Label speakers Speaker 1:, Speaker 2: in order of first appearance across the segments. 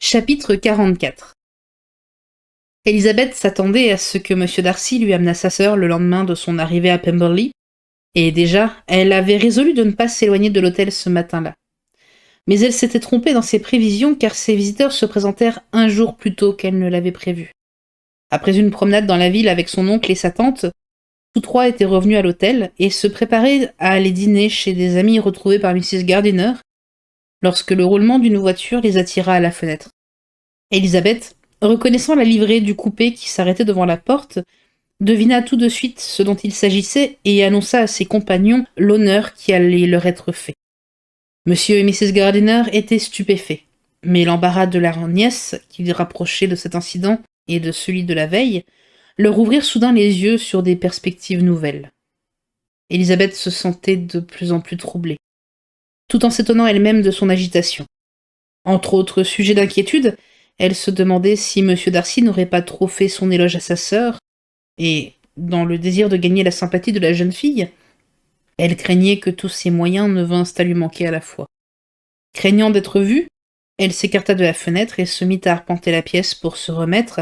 Speaker 1: Chapitre 44. Elisabeth s'attendait à ce que M. Darcy lui amenât sa sœur le lendemain de son arrivée à Pemberley, et déjà, elle avait résolu de ne pas s'éloigner de l'hôtel ce matin-là. Mais elle s'était trompée dans ses prévisions car ses visiteurs se présentèrent un jour plus tôt qu'elle ne l'avait prévu. Après une promenade dans la ville avec son oncle et sa tante, tous trois étaient revenus à l'hôtel et se préparaient à aller dîner chez des amis retrouvés par Mrs. Gardiner, lorsque le roulement d'une voiture les attira à la fenêtre. Elisabeth, reconnaissant la livrée du coupé qui s'arrêtait devant la porte, devina tout de suite ce dont il s'agissait et annonça à ses compagnons l'honneur qui allait leur être fait. Monsieur et Mrs. Gardiner étaient stupéfaits, mais l'embarras de leur nièce, qui les rapprochait de cet incident et de celui de la veille, leur ouvrirent soudain les yeux sur des perspectives nouvelles. Elisabeth se sentait de plus en plus troublée, tout en s'étonnant elle-même de son agitation. Entre autres sujets d'inquiétude, elle se demandait si M. Darcy n'aurait pas trop fait son éloge à sa sœur, et, dans le désir de gagner la sympathie de la jeune fille, elle craignait que tous ses moyens ne vinssent à lui manquer à la fois. Craignant d'être vue, elle s'écarta de la fenêtre et se mit à arpenter la pièce pour se remettre,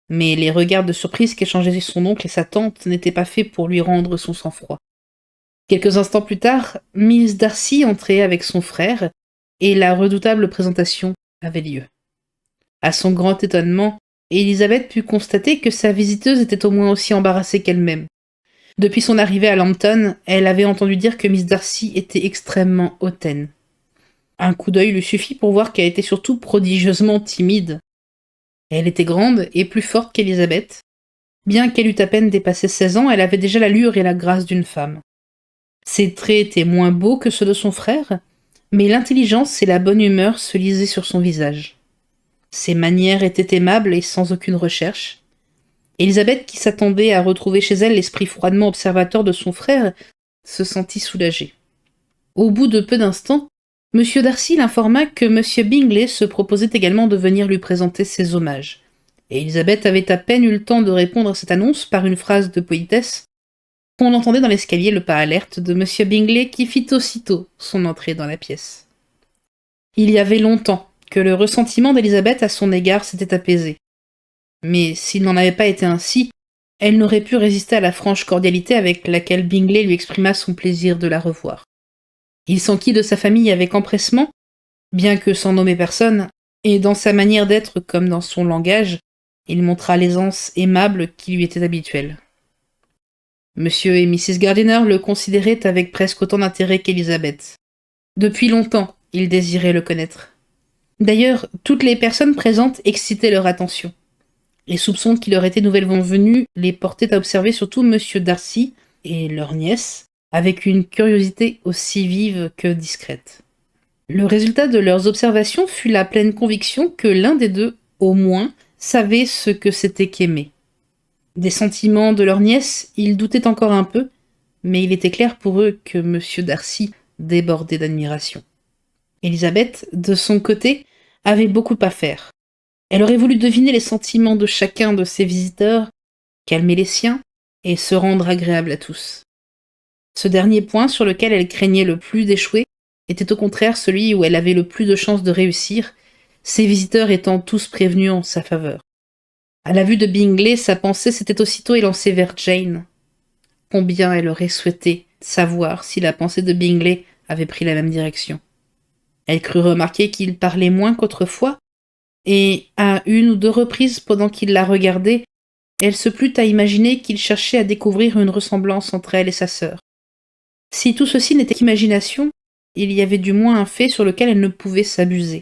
Speaker 1: mais les regards de surprise qu'échangeaient son oncle et sa tante n'étaient pas faits pour lui rendre son sang-froid. Quelques instants plus tard, Miss Darcy entrait avec son frère, et la redoutable présentation avait lieu. À son grand étonnement, Elisabeth put constater que sa visiteuse était au moins aussi embarrassée qu'elle-même. Depuis son arrivée à Lambton, elle avait entendu dire que Miss Darcy était extrêmement hautaine. Un coup d'œil lui suffit pour voir qu'elle était surtout prodigieusement timide. Elle était grande et plus forte qu'Elisabeth. Bien qu'elle eût à peine dépassé 16 ans, elle avait déjà l'allure et la grâce d'une femme. Ses traits étaient moins beaux que ceux de son frère, mais l'intelligence et la bonne humeur se lisaient sur son visage. Ses manières étaient aimables et sans aucune recherche. Elisabeth, qui s'attendait à retrouver chez elle l'esprit froidement observateur de son frère, se sentit soulagée. Au bout de peu d'instants, M. Darcy l'informa que M. Bingley se proposait également de venir lui présenter ses hommages. Et Elisabeth avait à peine eu le temps de répondre à cette annonce par une phrase de politesse qu'on entendait dans l'escalier le pas alerte de M. Bingley qui fit aussitôt son entrée dans la pièce. Il y avait longtemps que le ressentiment d'Elisabeth à son égard s'était apaisé. Mais s'il n'en avait pas été ainsi, elle n'aurait pu résister à la franche cordialité avec laquelle Bingley lui exprima son plaisir de la revoir. Il s'enquit de sa famille avec empressement, bien que sans nommer personne, et dans sa manière d'être comme dans son langage, il montra l'aisance aimable qui lui était habituelle. Monsieur et Mrs. Gardiner le considéraient avec presque autant d'intérêt qu'Elisabeth. Depuis longtemps, ils désiraient le connaître. D'ailleurs, toutes les personnes présentes excitaient leur attention. Les soupçons qui leur étaient nouvellement venus les portaient à observer surtout M. Darcy et leur nièce, avec une curiosité aussi vive que discrète. Le résultat de leurs observations fut la pleine conviction que l'un des deux, au moins, savait ce que c'était qu'aimer. Des sentiments de leur nièce, ils doutaient encore un peu, mais il était clair pour eux que M. Darcy débordait d'admiration. Elisabeth, de son côté, avait beaucoup à faire. Elle aurait voulu deviner les sentiments de chacun de ses visiteurs, calmer les siens et se rendre agréable à tous. Ce dernier point sur lequel elle craignait le plus d'échouer était au contraire celui où elle avait le plus de chances de réussir, ses visiteurs étant tous prévenus en sa faveur. À la vue de Bingley, sa pensée s'était aussitôt élancée vers Jane. Combien elle aurait souhaité savoir si la pensée de Bingley avait pris la même direction. Elle crut remarquer qu'il parlait moins qu'autrefois, et à une ou deux reprises pendant qu'il la regardait, elle se plut à imaginer qu'il cherchait à découvrir une ressemblance entre elle et sa sœur. Si tout ceci n'était qu'imagination, il y avait du moins un fait sur lequel elle ne pouvait s'abuser.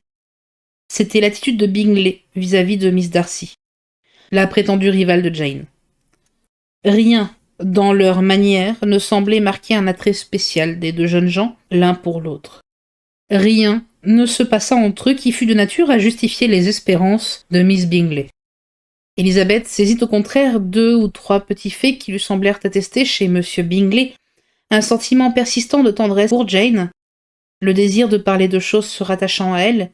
Speaker 1: C'était l'attitude de Bingley vis-à-vis de Miss Darcy, la prétendue rivale de Jane. Rien dans leur manière ne semblait marquer un attrait spécial des deux jeunes gens l'un pour l'autre. Rien ne se passa entre eux qui fût de nature à justifier les espérances de Miss Bingley. Elisabeth saisit au contraire 2 ou 3 petits faits qui lui semblèrent attester chez M. Bingley un sentiment persistant de tendresse pour Jane, le désir de parler de choses se rattachant à elle,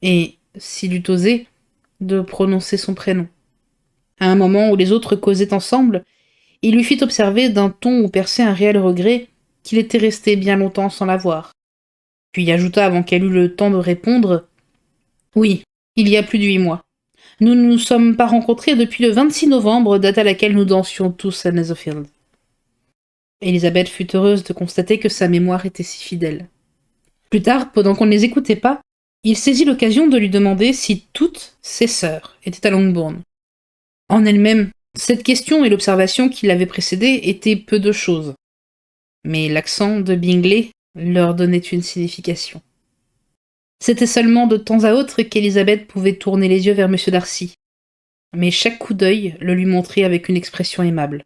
Speaker 1: et, s'il eût osé, de prononcer son prénom. À un moment où les autres causaient ensemble, il lui fit observer d'un ton où perçait un réel regret qu'il était resté bien longtemps sans la voir. Puis ajouta avant qu'elle eût le temps de répondre « Oui, il y a plus de 8 mois. Nous ne nous sommes pas rencontrés depuis le 26 novembre, date à laquelle nous dansions tous à Netherfield. Elizabeth fut heureuse de constater que sa mémoire était si fidèle. Plus tard, pendant qu'on ne les écoutait pas, il saisit l'occasion de lui demander si toutes ses sœurs étaient à Longbourn. En elle-même, cette question et l'observation qui l'avait précédée étaient peu de choses. Mais l'accent de Bingley leur donnait une signification. C'était seulement de temps à autre qu'Elizabeth pouvait tourner les yeux vers M. Darcy. Mais chaque coup d'œil le lui montrait avec une expression aimable.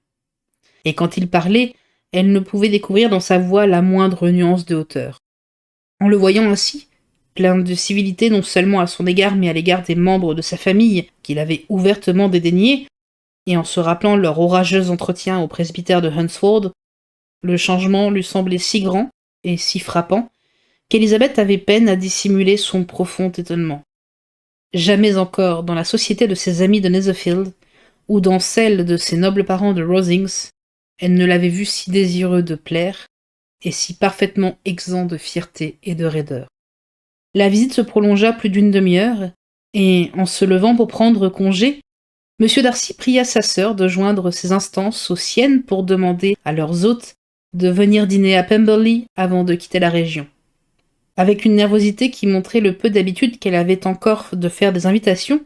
Speaker 1: Et quand il parlait, elle ne pouvait découvrir dans sa voix la moindre nuance de hauteur. En le voyant ainsi, plein de civilité non seulement à son égard mais à l'égard des membres de sa famille qu'il avait ouvertement dédaignés, et en se rappelant leur orageux entretien au presbytère de Hunsford, le changement lui semblait si grand et si frappant qu'Elizabeth avait peine à dissimuler son profond étonnement. Jamais encore dans la société de ses amis de Netherfield, ou dans celle de ses nobles parents de Rosings, elle ne l'avait vu si désireux de plaire, et si parfaitement exempt de fierté et de raideur. La visite se prolongea plus d'une demi-heure, et, en se levant pour prendre congé, M. Darcy pria sa sœur de joindre ses instances aux siennes pour demander à leurs hôtes de venir dîner à Pemberley avant de quitter la région. Avec une nervosité qui montrait le peu d'habitude qu'elle avait encore de faire des invitations,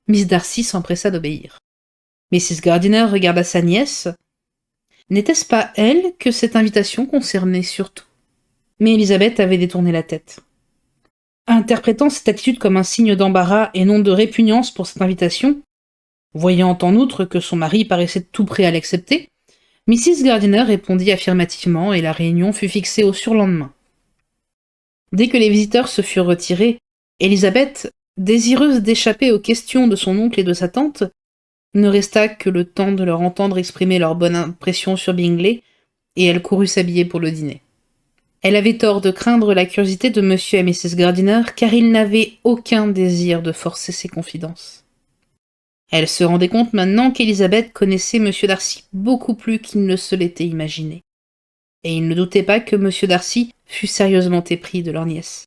Speaker 1: Miss Darcy s'empressa d'obéir. Mrs. Gardiner regarda sa nièce. N'était-ce pas elle que cette invitation concernait surtout? Mais Elizabeth avait détourné la tête. Interprétant cette attitude comme un signe d'embarras et non de répugnance pour cette invitation, voyant en outre que son mari paraissait tout prêt à l'accepter, Mrs. Gardiner répondit affirmativement et la réunion fut fixée au surlendemain. Dès que les visiteurs se furent retirés, Elizabeth, désireuse d'échapper aux questions de son oncle et de sa tante, ne resta que le temps de leur entendre exprimer leur bonne impression sur Bingley, et elle courut s'habiller pour le dîner. Elle avait tort de craindre la curiosité de M. et Mrs. Gardiner, car ils n'avaient aucun désir de forcer ses confidences. Elle se rendait compte maintenant qu'Elizabeth connaissait M. Darcy beaucoup plus qu'il ne se l'était imaginé. Et il ne doutait pas que M. Darcy fût sérieusement épris de leur nièce.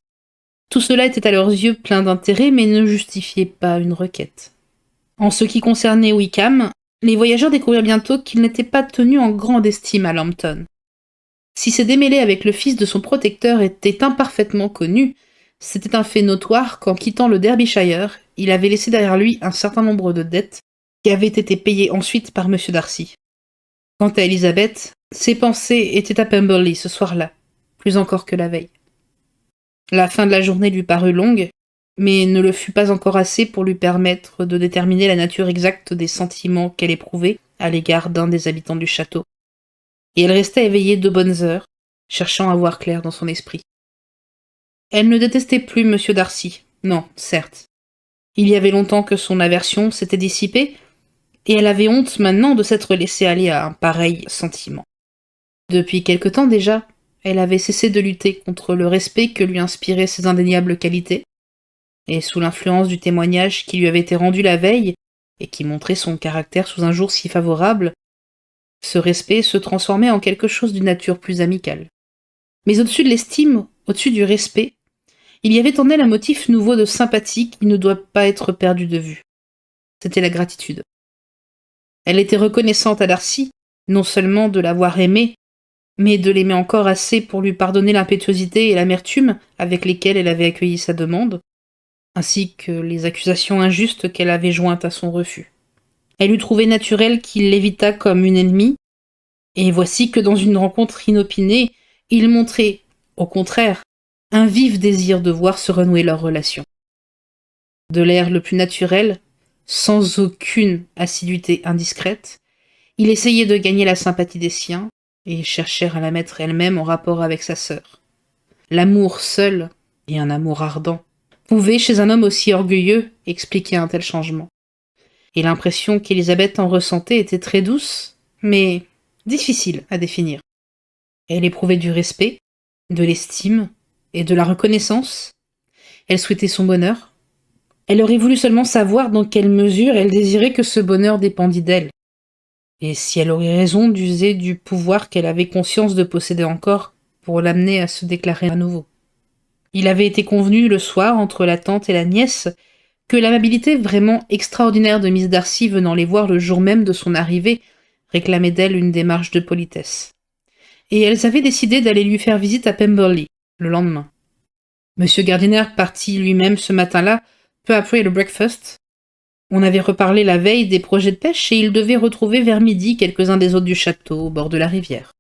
Speaker 1: Tout cela était à leurs yeux plein d'intérêt, mais ne justifiait pas une requête. En ce qui concernait Wickham, les voyageurs découvrirent bientôt qu'il n'était pas tenu en grande estime à Lambton. Si ses démêlés avec le fils de son protecteur étaient imparfaitement connus, c'était un fait notoire qu'en quittant le Derbyshire, il avait laissé derrière lui un certain nombre de dettes qui avaient été payées ensuite par M. Darcy. Quant à Elizabeth, ses pensées étaient à Pemberley ce soir-là, plus encore que la veille. La fin de la journée lui parut longue, mais ne le fut pas encore assez pour lui permettre de déterminer la nature exacte des sentiments qu'elle éprouvait à l'égard d'un des habitants du château. Et elle resta éveillée de bonnes heures, cherchant à voir clair dans son esprit. Elle ne détestait plus M. Darcy, non, certes. Il y avait longtemps que son aversion s'était dissipée, et elle avait honte maintenant de s'être laissée aller à un pareil sentiment. Depuis quelque temps déjà, elle avait cessé de lutter contre le respect que lui inspiraient ses indéniables qualités, et sous l'influence du témoignage qui lui avait été rendu la veille, et qui montrait son caractère sous un jour si favorable, ce respect se transformait en quelque chose d'une nature plus amicale. Mais au-dessus de l'estime, au-dessus du respect, il y avait en elle un motif nouveau de sympathie qui ne doit pas être perdu de vue. C'était la gratitude. Elle était reconnaissante à Darcy, non seulement de l'avoir aimé, mais de l'aimer encore assez pour lui pardonner l'impétuosité et l'amertume avec lesquelles elle avait accueilli sa demande, ainsi que les accusations injustes qu'elle avait jointes à son refus. Elle eût trouvé naturel qu'il l'évitât comme une ennemie, et voici que dans une rencontre inopinée, il montrait, au contraire, un vif désir de voir se renouer leur relation. De l'air le plus naturel, sans aucune assiduité indiscrète, il essayait de gagner la sympathie des siens, et chercher à la mettre elle-même en rapport avec sa sœur. L'amour seul, et un amour ardent, pouvait, chez un homme aussi orgueilleux, expliquer un tel changement. Et l'impression qu'Elizabeth en ressentait était très douce, mais difficile à définir. Elle éprouvait du respect, de l'estime et de la reconnaissance. Elle souhaitait son bonheur. Elle aurait voulu seulement savoir dans quelle mesure elle désirait que ce bonheur dépendît d'elle. Et si elle aurait raison d'user du pouvoir qu'elle avait conscience de posséder encore pour l'amener à se déclarer à nouveau. Il avait été convenu le soir entre la tante et la nièce que l'amabilité vraiment extraordinaire de Miss Darcy venant les voir le jour même de son arrivée réclamait d'elle une démarche de politesse. Et elles avaient décidé d'aller lui faire visite à Pemberley, le lendemain. Monsieur Gardiner partit lui-même ce matin-là, peu après le breakfast. On avait reparlé la veille des projets de pêche et il devait retrouver vers midi quelques-uns des hôtes du château au bord de la rivière.